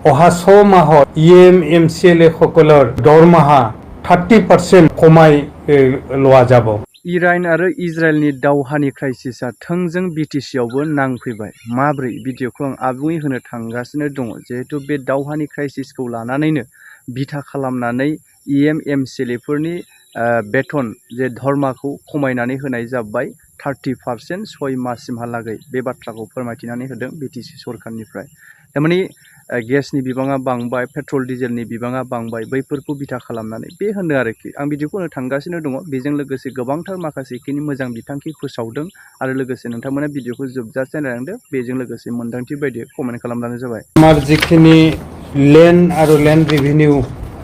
অহা 6 মাহত EM-MCLA সকলৰ দৰমহা 30% কমাই লোৱা যাব। ইৰাन आरो इजराइलनि दावहानि क्राइसिसआ थोंजों बिटिसिआवबो नांफैबाय। माब्रै भिडिअखौ आं आबुङै होनो थांगासिनो दङ जिहेतु बे दावहानि क्राइसिसखौ लानानैनो बिथा खालामनानै EM-MCLAफोरनि बेथन जे धर्माखौ खमायनानै होनाय जाबाय 30% 6 माससिमहालागै बे बाथ्राखौ फोरमायथिनानै होदों बिटिसि सरकारनिफ्राय। थारमाने गेसनि बिबाङा बांबाय, पेट्रल डिजेलनि बिबाङा बांबाय, बैफोरखौ बिथा खालामनानै बे होनो आरोखि। आं भिडिअखौ होनो थांगासिनो दङ। बेजों लोगोसे गोबांथार माखासेखिनि मोजां बिथांखि फोसावदों आरो लोगोसे नोंथांमोना भिडिअखौ जोबजासे नायलांदो। बेजों लोगोसे मोन्दांथि बायदियै कमेन्ट खालामबानो जाबाय। আমাৰ যিখিনি লেণ্ড আৰু লেণ্ড ৰিভিনিউ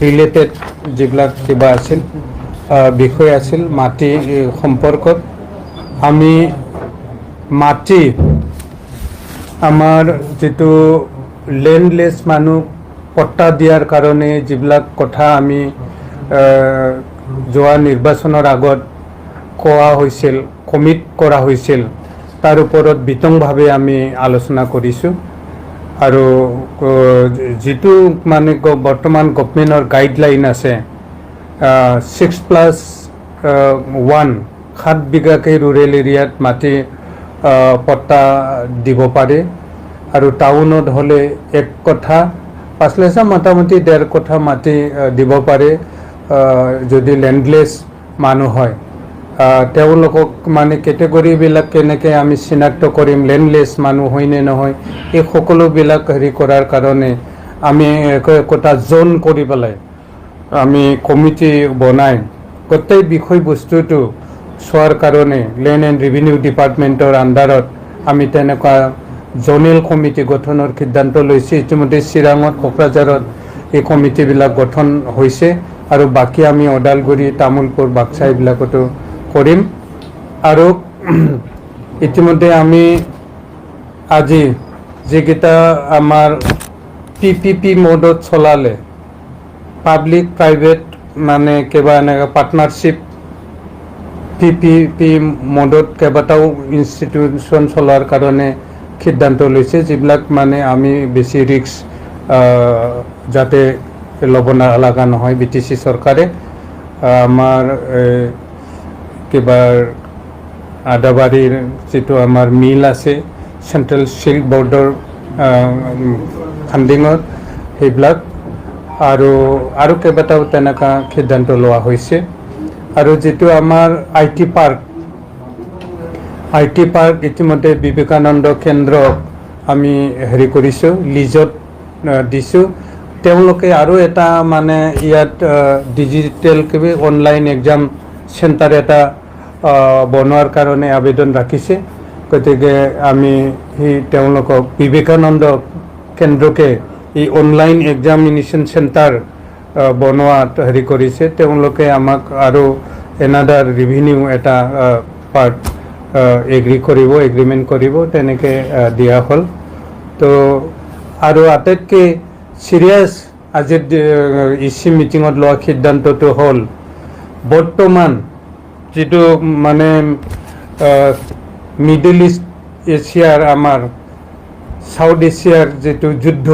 ৰিলেটেড যিবিলাক কিবা আছিল বিষয় আছিল মাটি সম্পৰ্কত আমি মাটি আমাৰ যিটো লেণ্ডলেছ মানুহ পট্টা দিয়াৰ কাৰণে যিবিলাক কথা আমি যোৱা নিৰ্বাচনৰ আগত কোৱা হৈছিল, কমিট কৰা হৈছিল, তাৰ ওপৰত বিতংভাৱে আমি আলোচনা কৰিছোঁ। আৰু যিটো মানে বৰ্তমান গভৰ্ণমেণ্টৰ গাইডলাইন আছে 6+1 7 বিঘাকৈ ৰুৰেল এৰিয়াত মাটি পট্টা দিব পাৰে আৰু টাউনত হ'লে 1 কঠা 5 লাখ মোটামুটি 1.5 কঠা মাটি দিব পাৰে যদি লেণ্ডলেছ মানুহ হয়। তেওঁলোকক মানে কেটেগৰীবিলাক কেনেকৈ আমি চিনাক্ত কৰিম লেণ্ডলেছ মানুহ হয় নে নহয় এই সকলোবিলাক হেৰি কৰাৰ কাৰণে আমি একোটা জোন কৰি পেলাই আমি কমিটি বনাই গোটেই বিষয়বস্তুটো চোৱাৰ কাৰণে লেণ্ড এণ্ড ৰেভিনিউ ডিপাৰ্টমেণ্টৰ আণ্ডাৰত আমি তেনেকুৱা জোনেল কমিটি গঠনৰ সিদ্ধান্ত লৈছে। ইতিমধ্যে চিৰাঙত কোকৰাঝাৰত এই কমিটিবিলাক গঠন হৈছে আৰু বাকী আমি ওদালগুৰি তামোলপুৰ বাক্সা এইবিলাকতো কৰিম। আৰু ইতিমধ্যে আমি আজি যিকেইটা আমাৰ PPP মোডত চলালে পাব্লিক প্ৰাইভেট মানে কিবা এনেকৈ পাৰ্টনাৰশ্বিপ PPP মোডত কেইবাটাও ইনষ্টিটিউশ্যন চলোৱাৰ কাৰণে সিদ্ধান্ত লৈছে যিবিলাক মানে আমি বেছি ৰিস্ক যাতে ল'ব লগা নহয়। BTC চৰকাৰে আমাৰ কিবা আদাবাৰীৰ যিটো আমাৰ মিল আছে চেণ্ট্ৰেল চিল্ক বৰ্ডৰ ফাণ্ডিঙত সেইবিলাক আৰু কেইবাটাও তেনেকুৱা সিদ্ধান্ত লোৱা হৈছে। আৰু যিটো আমাৰ IT পাৰ্ক ইতিমধ্যে বিবেকানন্দ কেন্দ্ৰ আমি হেৰি কৰিছোঁ, লিজত দিছোঁ। তেওঁলোকে আৰু এটা মানে ইয়াত ডিজিটেল কিবা অনলাইন এক্সাম চেণ্টাৰ এটা বনোৱাৰ কাৰণে আবেদন ৰাখিছে। গতিকে আমি তেওঁলোকক বিবেকানন্দ কেন্দ্ৰকে এই অনলাইন এক্সামিনেশ্যন চেণ্টাৰ বনোৱাত হেৰি কৰিছে। তেওঁলোকে আমাক আৰু এনাডাৰ ৰেভিনিউ এটা পাৰ্ট এগ্ৰিমেণ্ট কৰিব তেনেকৈ দিয়া হ'ল। তো আৰু আটাইতকৈ চিৰিয়াছ আজিৰ EC মিটিঙত লোৱা সিদ্ধান্তটো হ'ল বৰ্তমান যিটো মানে মিডল ইষ্ট এছিয়াৰ আমাৰ সাউথ এছিয়াৰ যিটো যুদ্ধ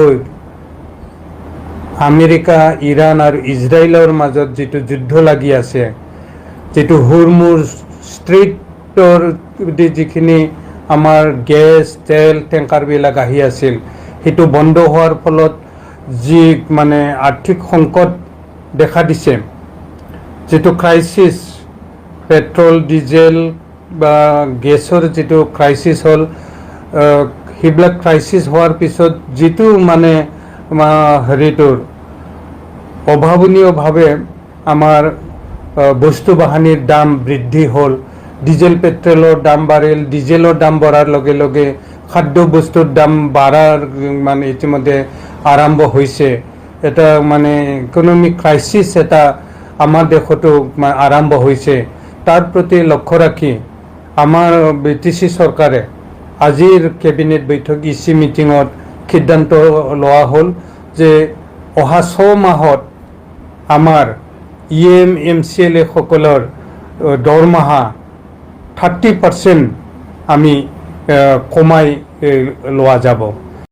আমেৰিকা ইৰাণ আৰু ইজৰাইলৰ মাজত যিটো যুদ্ধ লাগি আছে, যিটো হুৰমুজ ষ্ট্ৰীটৰ যিখিনি আমাৰ গেছ তেল টেংকাৰবিলাক আহি আছিল সেইটো বন্ধ হোৱাৰ ফলত যি মানে আৰ্থিক সংকট দেখা দিছে, যিটো ক্ৰাইচিছ পেট্ৰল ডিজেল বা গেছৰ যিটো ক্ৰাইচিছ হ'ল সেইবিলাক ক্ৰাইচিছ হোৱাৰ পিছত যিটো মানে হেৰিটোৰ অভাৱনীয়ভাৱে আমাৰ বস্তু বাহানিৰ দাম বৃদ্ধি হ'ল। ডিজেল পেট্ৰলৰ দাম বাঢ়িল, ডিজেলৰ দাম বঢ়াৰ লগে লগে খাদ্য বস্তুৰ দাম বাঢ়াৰ মানে ইতিমধ্যে আৰম্ভ হৈছে। এটা মানে ইকনমিক ক্ৰাইচিছ এটা আমাৰ দেশতো আৰম্ভ হৈছে। তাৰ প্ৰতি লক্ষ্য ৰাখি আমাৰ BTC চৰকাৰে আজিৰ কেবিনেট বৈঠক EC মিটিঙত সিদ্ধান্ত লোৱা হ'ল যে অহা 6 মাহত আমাৰ EM-MCLA সকলৰ দৰমহা 30% আমি কমাই লোৱা যাব।